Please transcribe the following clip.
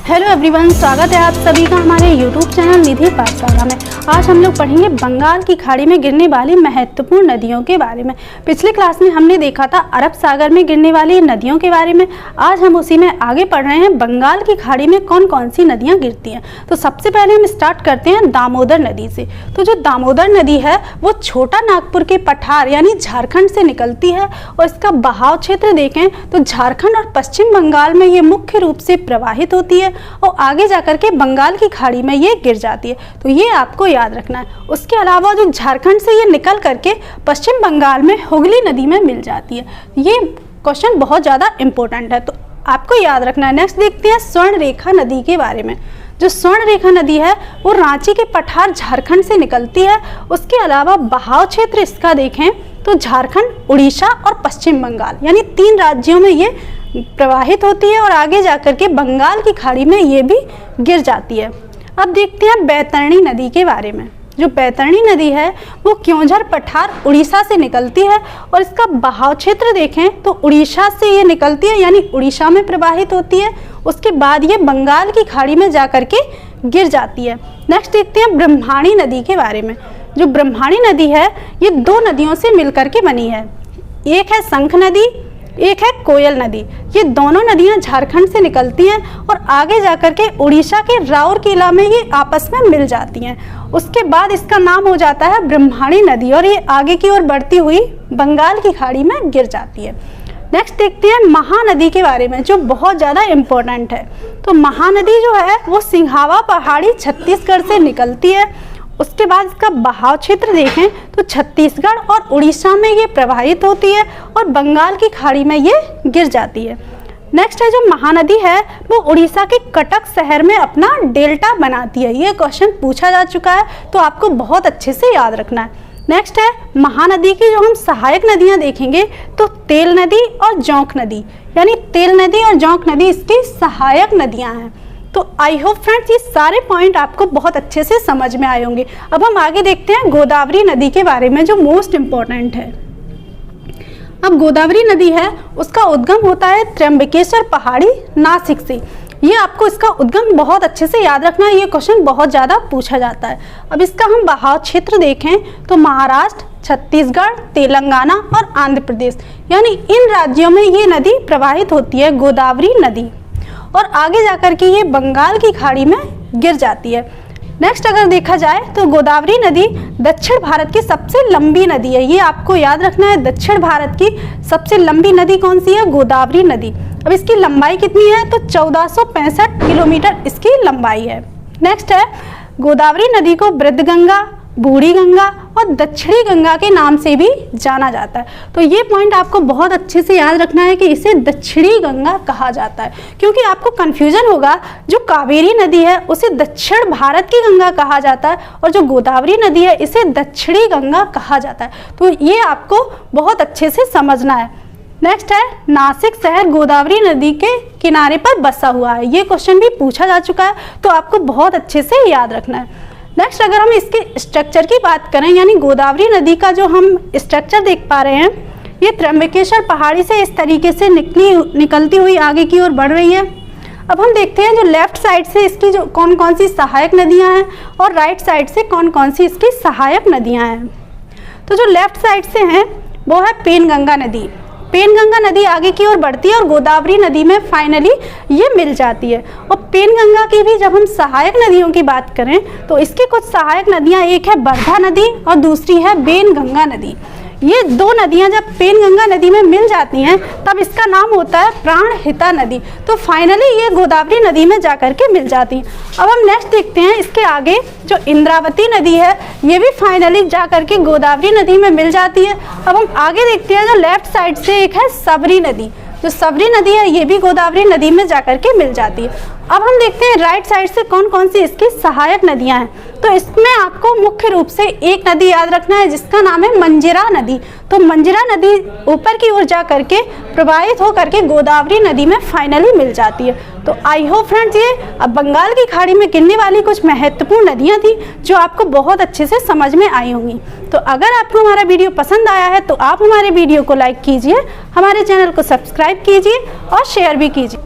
Hello everyone, स्वागत है आप सभी का हमारे यूट्यूब चैनल निधि पाठशाला में। आज हम लोग पढ़ेंगे बंगाल की खाड़ी में गिरने वाली महत्वपूर्ण नदियों के बारे में। पिछले क्लास में हमने देखा था अरब सागर में गिरने वाली नदियों के बारे में। आज हम उसी में आगे पढ़ रहे हैं बंगाल की खाड़ी में कौन कौन सी नदियाँ गिरती हैं। तो सबसे पहले हम स्टार्ट करते हैं दामोदर नदी से। तो जो दामोदर नदी है वो छोटा नागपुर के पठार यानी झारखंड से निकलती है और इसका बहाव क्षेत्र देखें तो झारखंड और पश्चिम बंगाल में ये मुख्य रूप से प्रवाहित होती है और आगे जाकर के बंगाल की खाड़ी में ये गिर जाती है। तो ये आपको याद रखना है। उसके अलावा जो झारखंड से ये निकल करके पश्चिम बंगाल में हुगली नदी में मिल जाती है। ये क्वेश्चन बहुत ज़्यादा इम्पोर्टेंट है, तो आपको याद रखना है। नेक्स्ट देखते हैं स्वर्ण रेखा नदी के बारे में। जो स्वर्ण रेखा नदी है वो रांची के पठार झारखंड से निकलती है। उसके अलावा बहाव क्षेत्र इसका देखें तो झारखंड, उड़ीसा और पश्चिम बंगाल यानी 3 राज्यों में ये प्रवाहित होती है और आगे जाकर के बंगाल की खाड़ी में ये भी गिर जाती है। अब देखते हैं बैतरणी नदी के बारे में। जो बैतरणी नदी है वो क्योंझर पठार उड़ीसा से निकलती है और इसका बहाव क्षेत्र देखें तो उड़ीसा से ये निकलती है यानी उड़ीसा में प्रवाहित होती है। उसके बाद ये बंगाल की खाड़ी में जाकर के गिर जाती है। नेक्स्ट देखते हैं ब्रह्माणी नदी के बारे में। जो ब्रह्माणी नदी है ये 2 नदियों से मिलकर के बनी है। एक है शंख नदी, एक है कोयल नदी। ये दोनों नदियां झारखंड से निकलती हैं और आगे जाकर के उड़ीसा के राउरकेला में ये आपस में मिल जाती हैं। उसके बाद इसका नाम हो जाता है ब्रह्माणी नदी और ये आगे की ओर बढ़ती हुई बंगाल की खाड़ी में गिर जाती है। नेक्स्ट देखते हैं महानदी के बारे में जो बहुत ज़्यादा इम्पोर्टेंट है। तो महानदी जो है वो सिंघावा पहाड़ी छत्तीसगढ़ से निकलती है। उसके बाद इसका बहाव क्षेत्र देखें तो छत्तीसगढ़ और उड़ीसा में ये प्रवाहित होती है और बंगाल की खाड़ी में ये गिर जाती है। नेक्स्ट है जो महानदी है वो उड़ीसा के कटक शहर में अपना डेल्टा बनाती है। ये क्वेश्चन पूछा जा चुका है तो आपको बहुत अच्छे से याद रखना है। नेक्स्ट है महानदी की जो हम सहायक नदियां देखेंगे तो तेल नदी और जोंक नदी यानी तेल नदी और जोंक नदी इसकी सहायक नदियां हैं। तो आई होप फ्रेंड्स ये सारे पॉइंट आपको बहुत अच्छे से समझ में आए होंगे। अब हम आगे देखते हैं गोदावरी नदी के बारे में जो मोस्ट इम्पॉर्टेंट है। अब गोदावरी नदी है उसका उद्गम होता है त्र्यंबकेश्वर पहाड़ी नासिक से। ये आपको इसका उद्गम बहुत अच्छे से याद रखना है, ये क्वेश्चन बहुत ज़्यादा पूछा जाता है। अब इसका हम बहाव क्षेत्र देखें तो महाराष्ट्र, छत्तीसगढ़, तेलंगाना और आंध्र प्रदेश यानी इन राज्यों में ये नदी प्रवाहित होती है गोदावरी नदी और आगे जाकर के ये बंगाल की खाड़ी में गिर जाती है। नेक्स्ट अगर देखा जाए तो गोदावरी नदी दक्षिण भारत की सबसे लंबी नदी है। ये आपको याद रखना है, दक्षिण भारत की सबसे लंबी नदी कौन सी है? गोदावरी नदी। अब इसकी लंबाई कितनी है? तो 1465 किलोमीटर इसकी लंबाई है। नेक्स्ट है गोदावरी नदी को वृद्धगंगा, बूढ़ी गंगा और दक्षिणी गंगा के नाम से भी जाना जाता है। तो ये पॉइंट आपको बहुत अच्छे से याद रखना है कि इसे दक्षिणी गंगा कहा जाता है, क्योंकि आपको कंफ्यूजन होगा। जो कावेरी नदी है उसे दक्षिण भारत की गंगा कहा जाता है और जो गोदावरी नदी है इसे दक्षिणी गंगा कहा जाता है। तो ये आपको बहुत अच्छे से समझना है। नेक्स्ट है नासिक शहर गोदावरी नदी के किनारे पर बसा हुआ है। ये क्वेश्चन भी पूछा जा चुका है तो आपको बहुत अच्छे से याद रखना है। नेक्स्ट अगर हम इसके स्ट्रक्चर की बात करें यानी गोदावरी नदी का जो हम स्ट्रक्चर देख पा रहे हैं ये त्र्यंबकेश्वर पहाड़ी से इस तरीके से निकलती हुई आगे की ओर बढ़ रही है। अब हम देखते हैं जो लेफ्ट साइड से इसकी जो कौन कौन सी सहायक नदियां हैं और राइट साइड से कौन कौन सी इसकी सहायक नदियां हैं। तो जो लेफ्ट साइड से हैं वो है पेनगंगा नदी। पेनगंगा नदी आगे की ओर बढ़ती है और गोदावरी नदी में फाइनली ये मिल जाती है। और पेनगंगा की भी जब हम सहायक नदियों की बात करें तो इसकी कुछ सहायक नदियां, एक है बरधा नदी और दूसरी है बेनगंगा नदी। ये 2 नदियां जब पेनगंगा नदी में मिल जाती हैं तब इसका नाम होता है प्राणहिता नदी। तो फाइनली ये गोदावरी नदी में जाकर के मिल जाती हैं। अब हम नेक्स्ट देखते हैं इसके आगे जो इंद्रावती नदी है ये भी फाइनली जाकर के गोदावरी नदी में मिल जाती है। अब हम आगे देखते हैं जो लेफ्ट साइड से एक है सबरी नदी। जो सबरी नदी है ये भी गोदावरी नदी में जाकर के मिल जाती है। अब हम देखते हैं राइट साइड से कौन कौन सी इसकी सहायक नदियां हैं। तो इसमें आपको मुख्य रूप से एक नदी याद रखना है जिसका नाम है मंजिरा नदी। तो मंजिरा नदी ऊपर की ओर जा करके प्रवाहित होकर के गोदावरी नदी में फाइनली मिल जाती है। तो आई होप फ्रेंड्स ये अब बंगाल की खाड़ी में गिरने वाली कुछ महत्वपूर्ण नदियां थी जो आपको बहुत अच्छे से समझ में आई होंगी। तो अगर आपको हमारा वीडियो पसंद आया है तो आप हमारे वीडियो को लाइक कीजिए, हमारे चैनल को सब्सक्राइब कीजिए और शेयर भी कीजिए।